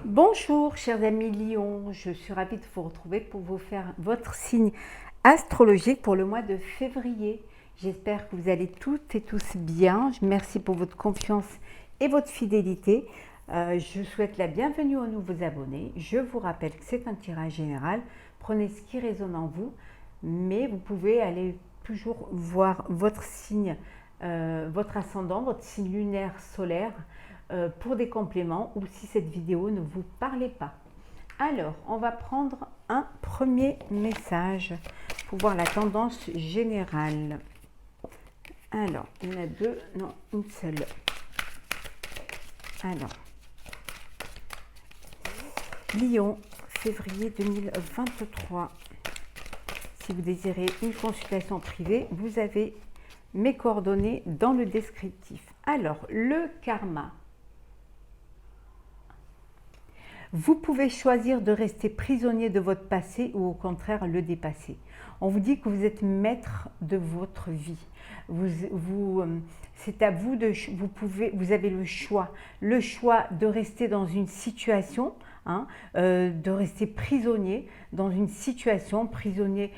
Bonjour chers amis Lion, je suis ravie de vous retrouver pour vous faire votre signe astrologique pour le mois de février. J'espère que vous allez toutes et tous bien. Merci pour votre confiance et votre fidélité. Je souhaite la bienvenue aux nouveaux abonnés. Je vous rappelle que c'est un tirage général. Prenez ce qui résonne en vous, mais vous pouvez aller toujours voir votre signe, votre ascendant, votre signe lunaire solaire pour des compléments ou si cette vidéo ne vous parlait pas. Alors, on va prendre un premier message pour voir la tendance générale. Alors, il y en a deux, non, une seule. Alors, Lion, février 2023. Si vous désirez une consultation privée, vous avez mes coordonnées dans le descriptif. Alors, le karma. Vous pouvez choisir de rester prisonnier de votre passé ou au contraire le dépasser. On vous dit que vous êtes maître de votre vie. C'est à vous de, vous avez le choix de rester dans une situation, de rester prisonnier dans une situation, prisonnier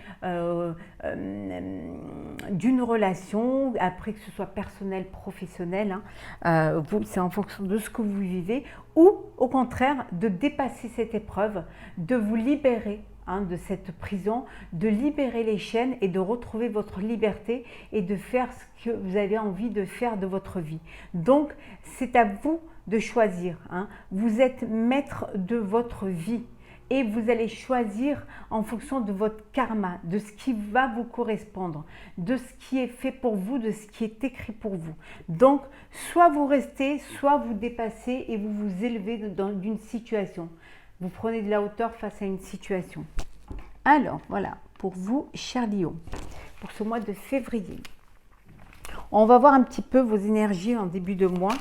d'une relation, après que ce soit personnel, professionnel, c'est en fonction de ce que vous vivez, ou au contraire de dépasser cette épreuve, de vous libérer de cette prison, de libérer les chaînes et de retrouver votre liberté et de faire ce que vous avez envie de faire de votre vie. Donc, c'est à vous de choisir. Vous êtes maître de votre vie et vous allez choisir en fonction de votre karma, de ce qui va vous correspondre, de ce qui est fait pour vous, de ce qui est écrit pour vous. Donc, soit vous restez, soit vous dépassez et vous vous élevez d'une situation. Vous prenez de la hauteur face à une situation. Alors, voilà, pour vous, cher Lion, pour ce mois de février. On va voir un petit peu vos énergies en début de mois.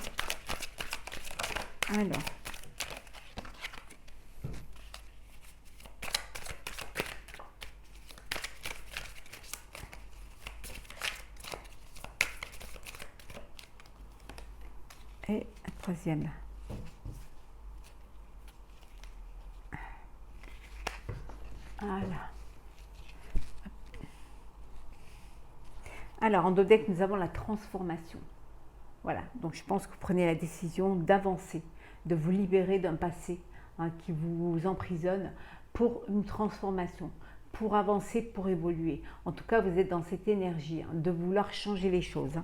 Alors. Et un troisième. Voilà. Alors, en deux decks, nous avons la transformation. Voilà, donc je pense que vous prenez la décision d'avancer, de vous libérer d'un passé qui vous emprisonne pour une transformation, pour avancer, pour évoluer. En tout cas, vous êtes dans cette énergie de vouloir changer les choses.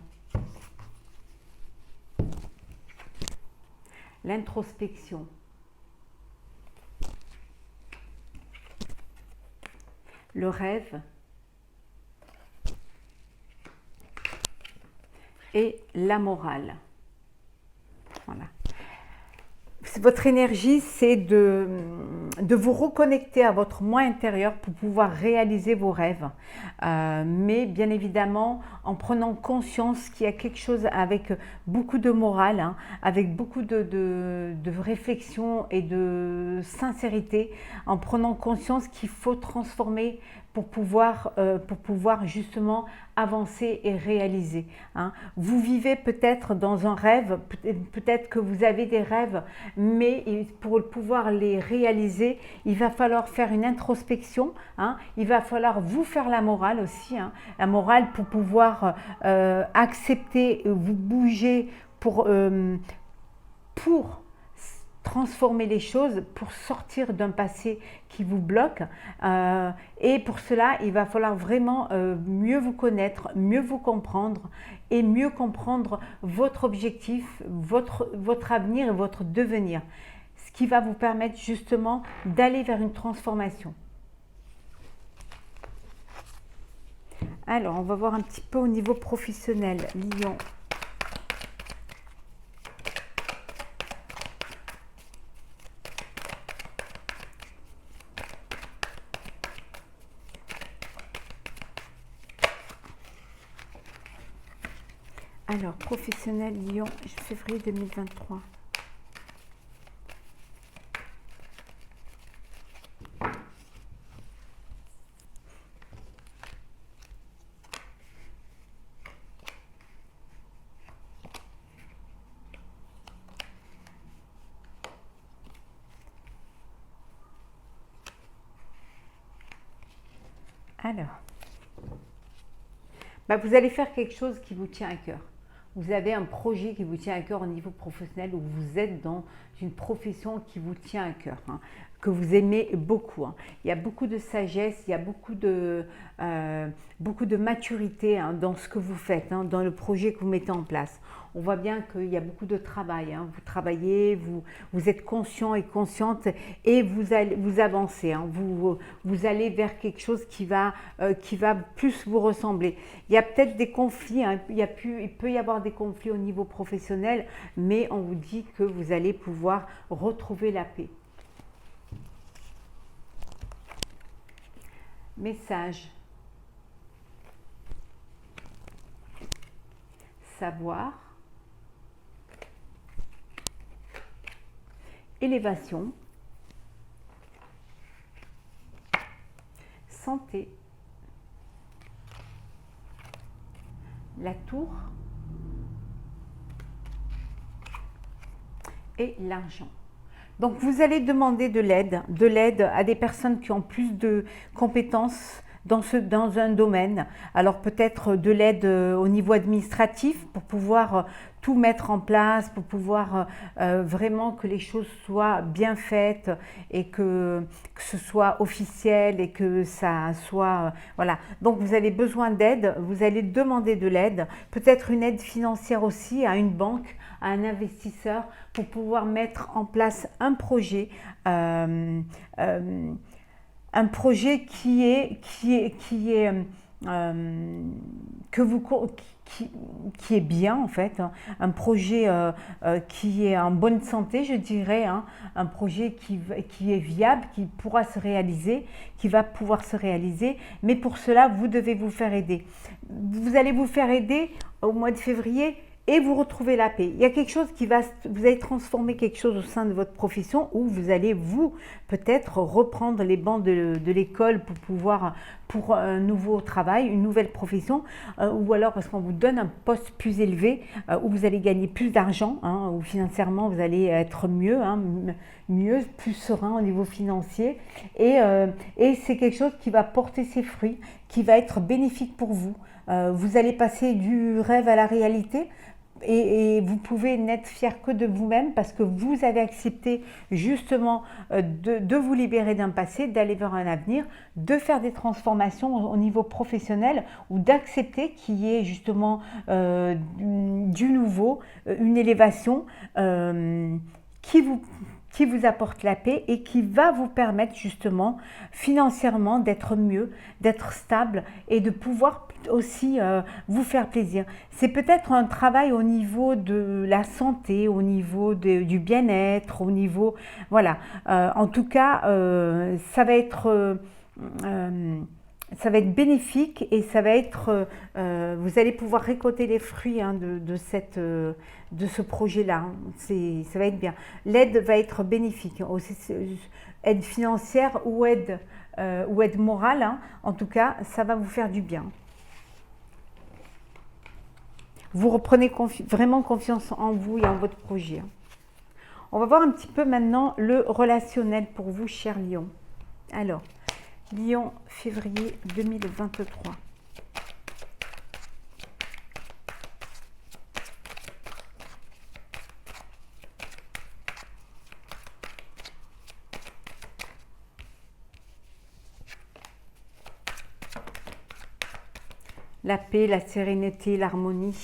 L'introspection. Le rêve. Et la morale. Voilà. Votre énergie, c'est de vous reconnecter à votre moi intérieur pour pouvoir réaliser vos rêves. Mais bien évidemment, en prenant conscience qu'il y a quelque chose avec beaucoup de morale, avec beaucoup de réflexion et de sincérité, en prenant conscience qu'il faut transformer pour pouvoir justement avancer et réaliser. Vous vivez peut-être dans un rêve, peut-être que vous avez des rêves, mais pour pouvoir les réaliser, il va falloir faire une introspection, il va falloir vous faire la morale aussi, la morale pour pouvoir accepter, vous bouger pour transformer les choses, pour sortir d'un passé qui vous bloque. Et pour cela, il va falloir vraiment mieux vous connaître, mieux vous comprendre et mieux comprendre votre objectif, votre avenir et votre devenir. Ce qui va vous permettre justement d'aller vers une transformation. Alors, on va voir un petit peu au niveau professionnel, Lion. Alors, professionnel Lyon, février 2023. Alors, vous allez faire quelque chose qui vous tient à cœur. Vous avez un projet qui vous tient à cœur au niveau professionnel ou vous êtes dans une profession qui vous tient à cœur, que vous aimez beaucoup. Il y a beaucoup de sagesse, il y a beaucoup de maturité dans ce que vous faites, dans le projet que vous mettez en place. On voit bien qu'il y a beaucoup de travail. Vous travaillez, vous êtes conscient et consciente et vous avancez. Vous allez vers quelque chose qui va plus vous ressembler. Il y a peut-être des conflits, il peut y avoir des conflits au niveau professionnel, mais on vous dit que vous allez pouvoir retrouver la paix. Message. Savoir. Élévation. Santé. La tour. Et l'argent. Donc vous allez demander de l'aide à des personnes qui ont plus de compétences dans un domaine. Alors peut-être de l'aide au niveau administratif pour pouvoir tout mettre en place, pour pouvoir vraiment que les choses soient bien faites et que ce soit officiel et que ça soit… voilà. Donc vous avez besoin d'aide, vous allez demander de l'aide, peut-être une aide financière aussi à une banque, à un investisseur pour pouvoir mettre en place un projet qui est bien en fait, un projet qui est en bonne santé, je dirais, un projet qui est viable, qui pourra se réaliser, qui va pouvoir se réaliser, mais pour cela, vous devez vous faire aider. Vous allez vous faire aider au mois de février et vous retrouvez la paix. Il y a quelque chose vous allez transformer quelque chose au sein de votre profession où vous allez peut-être reprendre les bancs de l'école pour un nouveau travail, une nouvelle profession, ou alors parce qu'on vous donne un poste plus élevé où vous allez gagner plus d'argent, où financièrement vous allez être mieux, plus serein au niveau financier, et c'est quelque chose qui va porter ses fruits, qui va être bénéfique pour vous. Vous allez passer du rêve à la réalité. Et vous pouvez n'être fier que de vous-même parce que vous avez accepté justement de vous libérer d'un passé, d'aller vers un avenir, de faire des transformations au niveau professionnel ou d'accepter qu'il y ait justement du nouveau, une élévation qui vous apporte la paix et qui va vous permettre justement financièrement d'être mieux, d'être stable et de pouvoir aussi vous faire plaisir. C'est peut-être un travail au niveau de la santé, au niveau du bien-être, au niveau… Voilà. En tout cas, ça va être bénéfique et ça va être… vous allez pouvoir récolter les fruits de ce projet-là. Ça va être bien. L'aide va être bénéfique. Aide financière ou aide morale. En tout cas, ça va vous faire du bien. Vous reprenez vraiment confiance en vous et en votre projet. On va voir un petit peu maintenant le relationnel pour vous, cher Lion. Alors, Lion, février 2023. La paix, la sérénité, l'harmonie.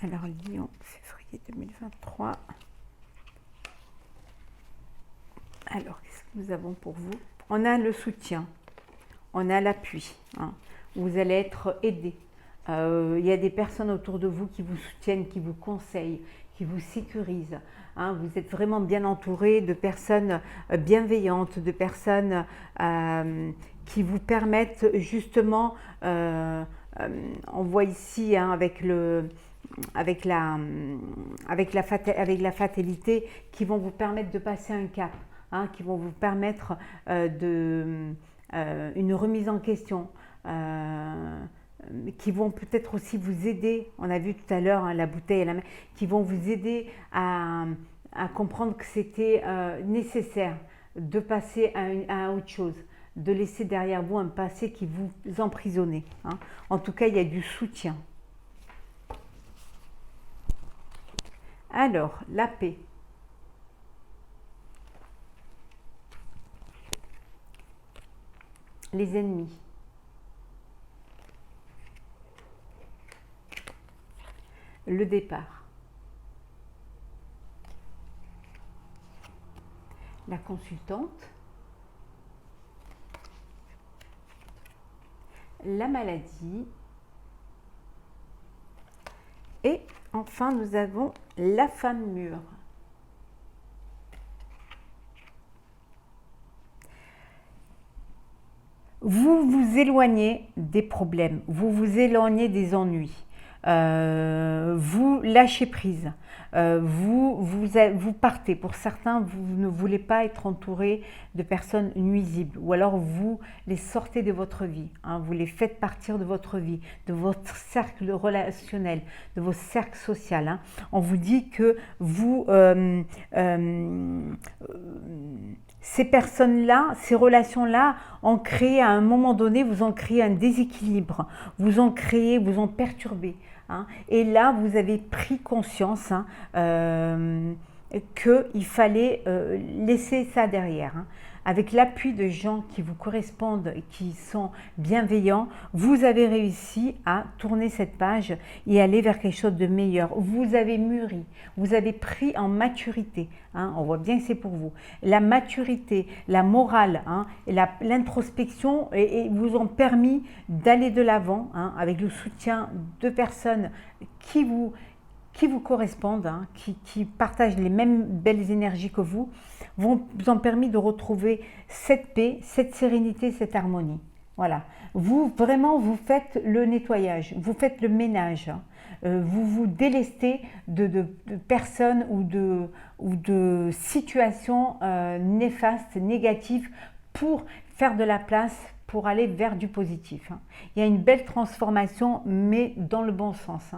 Alors, Lion, février 2023. Alors, qu'est-ce que nous avons pour vous? On a le soutien, on a l'appui. Vous allez être aidé. Il y a des personnes autour de vous qui vous soutiennent, qui vous conseillent, qui vous sécurisent. Vous êtes vraiment bien entouré de personnes bienveillantes, de personnes qui vous permettent justement, on voit ici avec la fatalité, qui vont vous permettre de passer un cap, qui vont vous permettre une remise en question, qui vont peut-être aussi vous aider, on a vu tout à l'heure la bouteille à la main, qui vont vous aider à comprendre que c'était nécessaire de passer à autre chose, de laisser derrière vous un passé qui vous emprisonnait. En tout cas, il y a du soutien. Alors, la paix. Les ennemis. Le départ. La consultante. La maladie. Et enfin, nous avons la femme mûre. Vous vous éloignez des problèmes, vous vous éloignez des ennuis, vous lâchez prise, vous partez. Pour certains, vous ne voulez pas être entouré de personnes nuisibles, ou alors vous les sortez de votre vie, vous les faites partir de votre vie, de votre cercle relationnel, de vos cercles sociaux. On vous dit que vous... ces personnes-là, ces relations-là ont créé à un moment donné, vous en créez un déséquilibre, vous en créez, vous en perturbez. Et là, vous avez pris conscience qu'il fallait laisser ça derrière. Avec l'appui de gens qui vous correspondent, qui sont bienveillants, vous avez réussi à tourner cette page et aller vers quelque chose de meilleur. Vous avez mûri, vous avez pris en maturité. On voit bien que c'est pour vous. La maturité, la morale, l'introspection vous ont permis d'aller de l'avant avec le soutien de personnes qui vous correspondent, qui partagent les mêmes belles énergies que vous ont permis de retrouver cette paix, cette sérénité, cette harmonie. Voilà. Vous, vraiment, vous faites le nettoyage, vous faites le ménage. Vous vous délestez de personnes ou de situations néfastes, négatives, pour faire de la place, pour aller vers du positif. Il y a une belle transformation, mais dans le bon sens.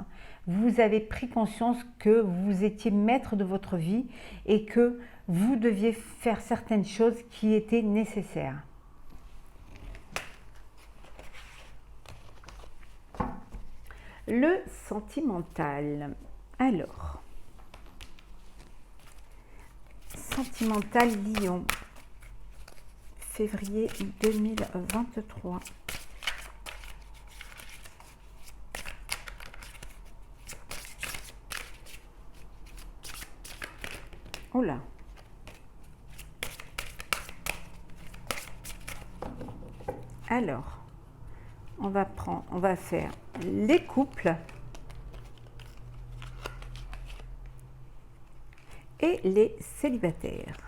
Vous avez pris conscience que vous étiez maître de votre vie et que vous deviez faire certaines choses qui étaient nécessaires. Le sentimental. Alors, sentimental Lion, février 2023. Oh là. Alors, on va faire les couples et les célibataires.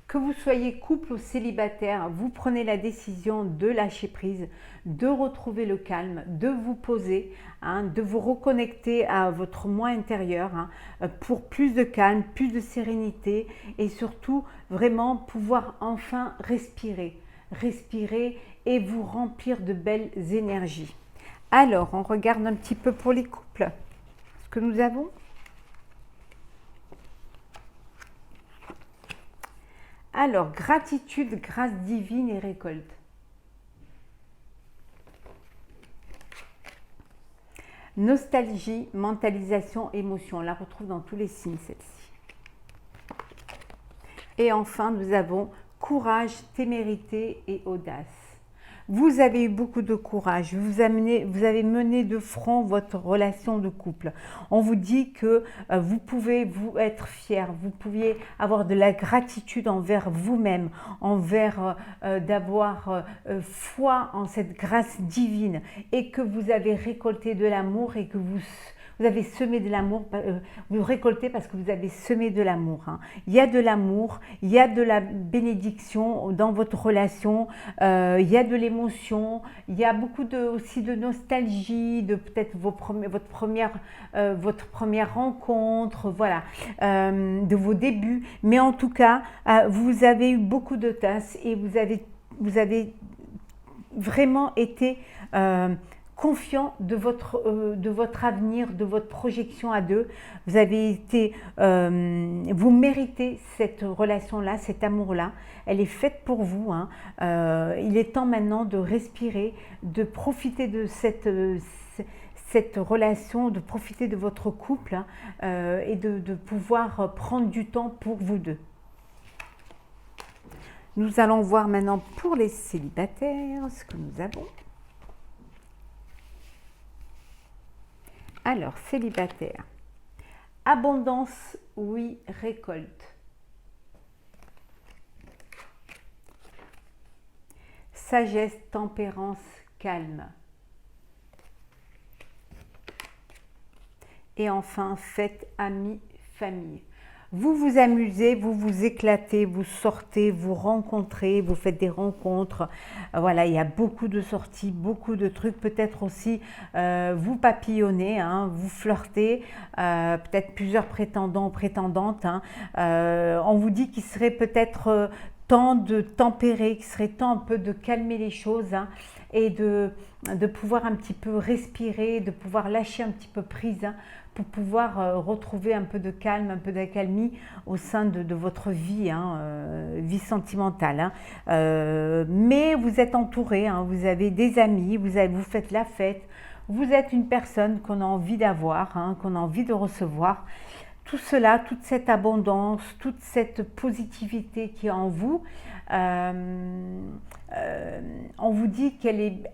Que vous soyez couple ou célibataire, vous prenez la décision de lâcher prise, de retrouver le calme, de vous poser, de vous reconnecter à votre moi intérieur pour plus de calme, plus de sérénité et surtout vraiment pouvoir enfin respirer et vous remplir de belles énergies. Alors, on regarde un petit peu pour les couples ce que nous avons. Alors, gratitude, grâce divine et récolte. Nostalgie, mentalisation, émotion. On la retrouve dans tous les signes, celle-ci. Et enfin, nous avons courage, témérité et audace. Vous avez eu beaucoup de courage, vous avez mené de front votre relation de couple. On vous dit que vous pouvez vous être fier, vous pouviez avoir de la gratitude envers vous-même, envers d'avoir foi en cette grâce divine et que vous avez récolté de l'amour et que Vous avez semé de l'amour, vous récoltez parce que vous avez semé de l'amour. Hein. Il y a de l'amour, il y a de la bénédiction dans votre relation, il y a de l'émotion, il y a beaucoup aussi de nostalgie, de peut-être votre première rencontre, voilà, de vos débuts. Mais en tout cas, vous avez eu beaucoup de tasses et vous avez vraiment été confiant de votre avenir, de votre projection à deux. Vous avez été, vous méritez cette relation-là, cet amour-là. Elle est faite pour vous. Hein. Il est temps maintenant de respirer, de profiter de cette relation, de profiter de votre couple hein, et de pouvoir prendre du temps pour vous deux. Nous allons voir maintenant pour les célibataires ce que nous avons. Alors, célibataire. Abondance, oui, récolte. Sagesse, tempérance, calme. Et enfin, fête, amis, famille. Vous vous amusez, vous vous éclatez, vous sortez, vous rencontrez, vous faites des rencontres. Voilà, il y a beaucoup de sorties, beaucoup de trucs. Peut-être aussi, vous papillonnez, hein, vous flirtez, peut-être plusieurs prétendants, prétendantes. Hein. On vous dit qu'il serait peut-être temps de tempérer, qu'il serait temps un peu de calmer les choses hein, et de pouvoir un petit peu respirer, de pouvoir lâcher un petit peu prise hein, pour pouvoir retrouver un peu de calme, un peu d'accalmie au sein de votre vie, hein, vie sentimentale. Hein. Mais vous êtes entouré, hein, vous avez des amis, vous faites la fête, vous êtes une personne qu'on a envie d'avoir, hein, qu'on a envie de recevoir. Tout cela, toute cette abondance, toute cette positivité qui est en vous, on vous dit qu'elle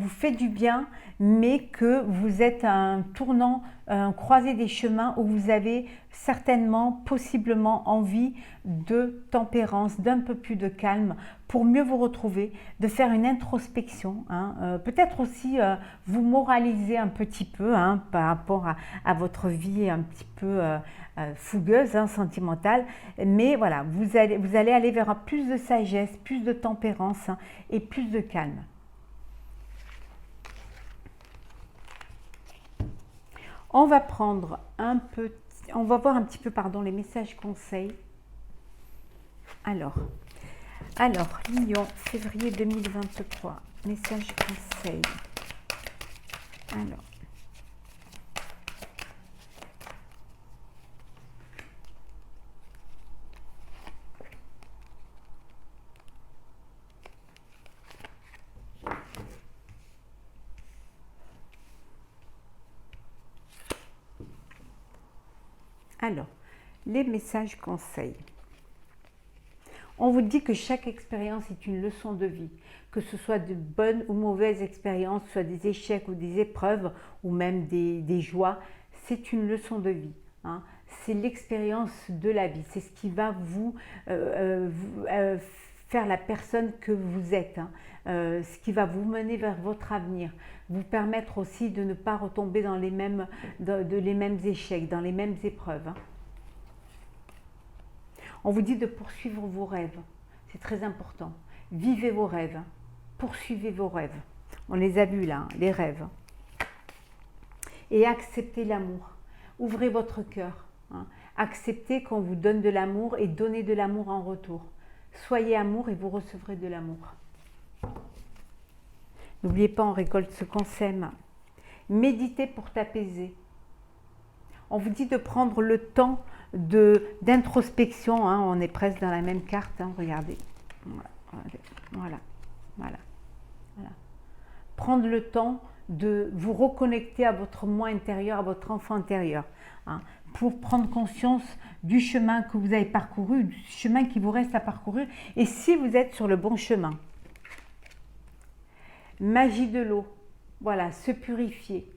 vous fait du bien, mais que vous êtes à un tournant, un croisé des chemins où vous avez certainement, possiblement envie de tempérance, d'un peu plus de calme pour mieux vous retrouver, de faire une introspection, hein, peut-être aussi vous moraliser un petit peu hein, par rapport à votre vie un petit peu fougueuse, hein, sentimentale, mais voilà, vous allez aller vers plus de sagesse, plus de tempérance hein, et plus de calme. On va prendre on va voir un petit peu, pardon, les messages conseils. Alors, Lion, février 2023, message conseil. Alors, les messages conseils. On vous dit que chaque expérience est une leçon de vie, que ce soit de bonnes ou mauvaises expériences, soit des échecs ou des épreuves, ou même des joies, c'est une leçon de vie. Hein. C'est l'expérience de la vie, c'est ce qui va vous faire la personne que vous êtes, hein. Ce qui va vous mener vers votre avenir, vous permettre aussi de ne pas retomber dans les mêmes échecs, dans les mêmes épreuves. Hein. On vous dit de poursuivre vos rêves, c'est très important. Vivez vos rêves, poursuivez vos rêves. On les a vus là, les rêves. Et acceptez l'amour. Ouvrez votre cœur. Hein. Acceptez qu'on vous donne de l'amour et donnez de l'amour en retour. Soyez amour et vous recevrez de l'amour. N'oubliez pas, on récolte ce qu'on sème. Méditez pour t'apaiser. On vous dit de prendre le temps d'introspection. Hein. On est presque dans la même carte. Hein. Regardez. Voilà. Prendre le temps de vous reconnecter à votre moi intérieur, à votre enfant intérieur. Hein, pour prendre conscience du chemin que vous avez parcouru, du chemin qui vous reste à parcourir, et si vous êtes sur le bon chemin. Magie de l'eau, voilà, se purifier,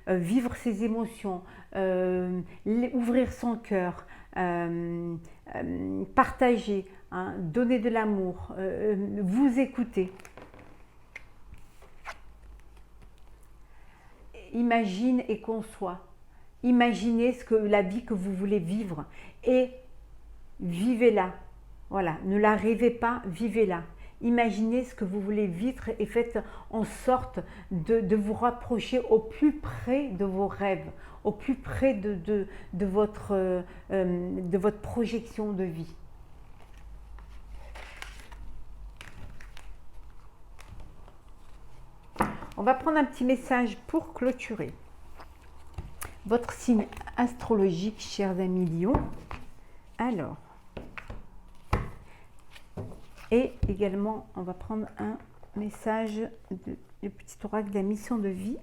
vivre ses émotions, ouvrir son cœur, partager, hein, donner de l'amour, vous écouter. imagine et conçoit. Imaginez la vie que vous voulez vivre et vivez-la. Voilà, ne la rêvez pas, vivez-la. Imaginez ce que vous voulez vivre et faites en sorte de vous rapprocher au plus près de vos rêves, au plus près de votre projection de vie. On va prendre un petit message pour clôturer. Votre signe astrologique, chers amis Lion. Alors, et également, on va prendre un message du petit oracle de la mission de vie.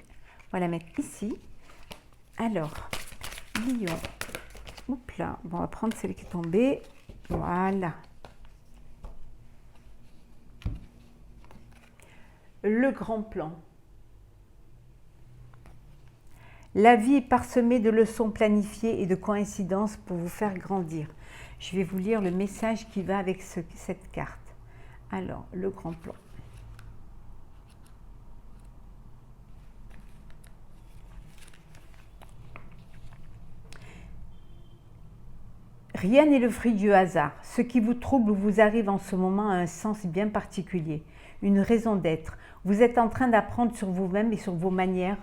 On va la mettre ici. Alors, Lion. Oups là, bon, on va prendre celle qui est tombée. Voilà. Le grand plan. La vie est parsemée de leçons planifiées et de coïncidences pour vous faire grandir. Je vais vous lire le message qui va avec cette carte. Alors, le grand plan. Rien n'est le fruit du hasard. Ce qui vous trouble ou vous arrive en ce moment a un sens bien particulier, une raison d'être. Vous êtes en train d'apprendre sur vous-même et sur vos manières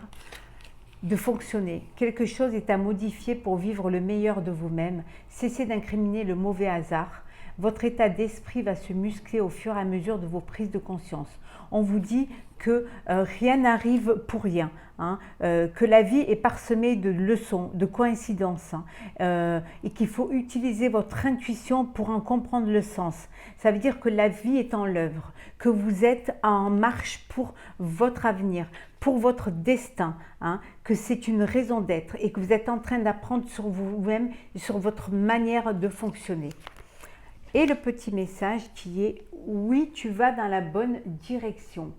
de fonctionner. Quelque chose est à modifier pour vivre le meilleur de vous-même. Cessez d'incriminer le mauvais hasard. Votre état d'esprit va se muscler au fur et à mesure de vos prises de conscience. On vous dit que rien n'arrive pour rien, hein, que la vie est parsemée de leçons, de coïncidences, hein, et qu'il faut utiliser votre intuition pour en comprendre le sens. Ça veut dire que la vie est en l'œuvre, que vous êtes en marche pour votre avenir, pour votre destin, hein, que c'est une raison d'être et que vous êtes en train d'apprendre sur vous-même et sur votre manière de fonctionner. Et le petit message qui est « Oui, tu vas dans la bonne direction ».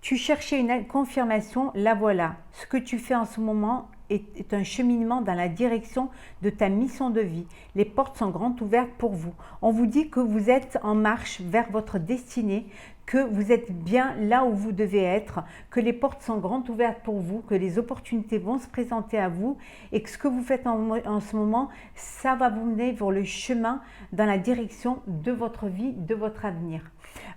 Tu cherchais une confirmation, la voilà. Ce que tu fais en ce moment est un cheminement dans la direction de ta mission de vie. Les portes sont grandes ouvertes pour vous. On vous dit que vous êtes en marche vers votre destinée, que vous êtes bien là où vous devez être, que les portes sont grandes ouvertes pour vous, que les opportunités vont se présenter à vous et que ce que vous faites en ce moment, ça va vous mener vers le chemin dans la direction de votre vie, de votre avenir.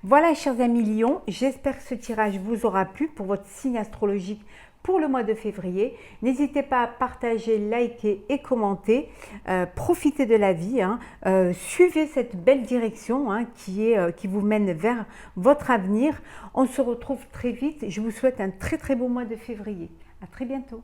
Voilà, chers amis Lion, j'espère que ce tirage vous aura plu pour votre signe astrologique pour le mois de février. N'hésitez pas à partager, liker et commenter. Profitez de la vie, hein. Suivez cette belle direction, hein, qui vous mène vers votre avenir. On se retrouve très vite. Je vous souhaite un très très beau mois de février. À très bientôt.